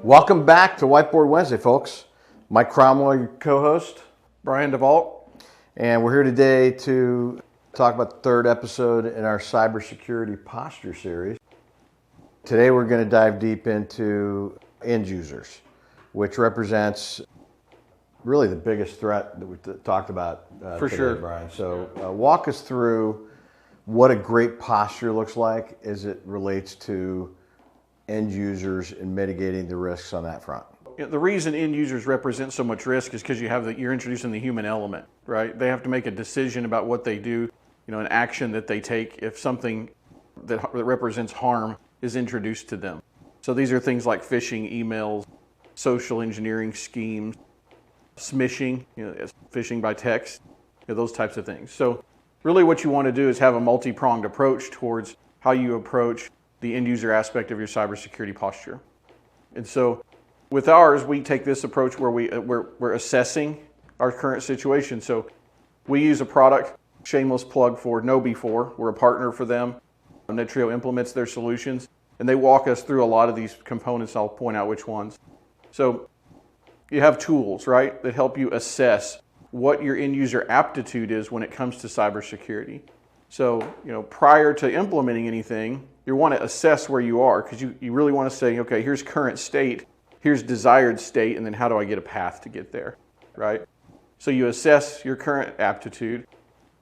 Welcome back to Whiteboard Wednesday, folks. Mike Cromwell, your co-host. Brian DeVault. And we're here today to talk about the third episode in our Cybersecurity Posture series. Today we're going to dive deep into end users, which represents really the biggest threat that we talked about today, sure, Brian. So walk us through what a great posture looks like as it relates to end users and mitigating the risks on that front. The reason end users represent so much risk is because you're introducing the human element, right? They have to make a decision about what they do, an action that they take if something that represents harm is introduced to them. So these are things like phishing emails, social engineering schemes, smishing, phishing by text, those types of things. So really what you want to do is have a multi-pronged approach towards how you approach the end user aspect of your cybersecurity posture. And so with ours, we take this approach where we're assessing our current situation. So we use a product, shameless plug for KnowBe4. We're a partner for them. Netrio implements their solutions, and they walk us through a lot of these components. I'll point out which ones. So you have tools, right, that help you assess what your end user aptitude is when it comes to cybersecurity. So, prior to implementing anything, you want to assess where you are, because you really want to say, okay, here's current state, here's desired state, and then how do I get a path to get there, right? So you assess your current aptitude.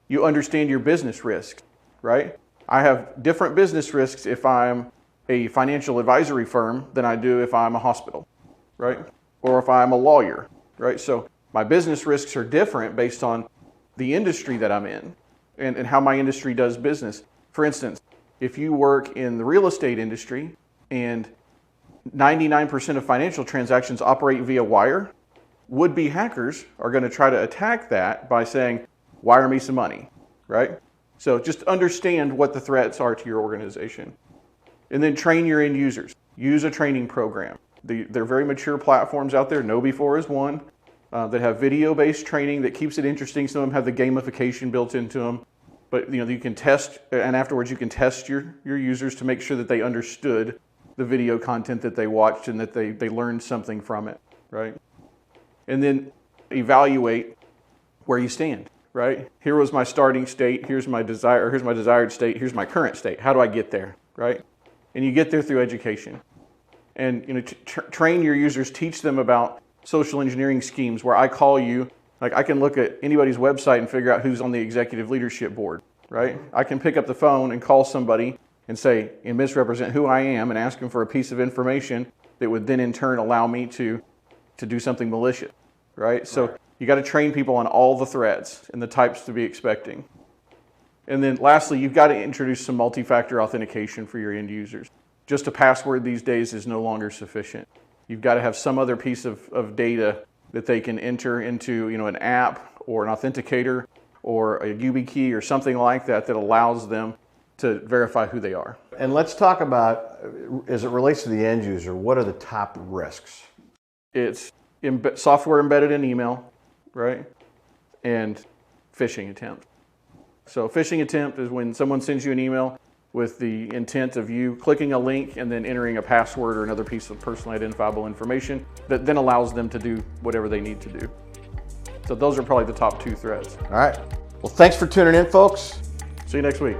You understand your business risks, right? I have different business risks if I'm a financial advisory firm than I do if I'm a hospital, right? Or if I'm a lawyer, right? So my business risks are different based on the industry that I'm in and how my industry does business. For instance, if you work in the real estate industry and 99% of financial transactions operate via wire, would-be hackers are going to try to attack that by saying, wire me some money, right? So just understand what the threats are to your organization. And then train your end users. Use a training program. There are very mature platforms out there. KnowBe4 is one that have video-based training that keeps it interesting. Some of them have the gamification built into them. But you can test, and afterwards you can test your users to make sure that they understood the video content that they watched and that they learned something from it, right? And then evaluate where you stand, right? Here was my starting state, here's my desired state, here's my current state. How do I get there, right? And you get there through education. And train your users, teach them about social engineering schemes where I call you, like I can look at anybody's website and figure out who's on the executive leadership board, right? I can pick up the phone and call somebody and say, and misrepresent who I am and ask them for a piece of information that would then in turn allow me to do something malicious, right? So you got to train people on all the threats and the types to be expecting. And then lastly, you've got to introduce some multi-factor authentication for your end users. Just a password these days is no longer sufficient. You've got to have some other piece of data that they can enter into an app or an authenticator or a YubiKey or something like that allows them to verify who they are. And let's talk about, as it relates to the end user, what are the top risks? It's software embedded in email, right? And phishing attempt. So phishing attempt is when someone sends you an email with the intent of you clicking a link and then entering a password or another piece of personally identifiable information that then allows them to do whatever they need to do. So those are probably the top two threats. All right. Well, thanks for tuning in, folks. See you next week.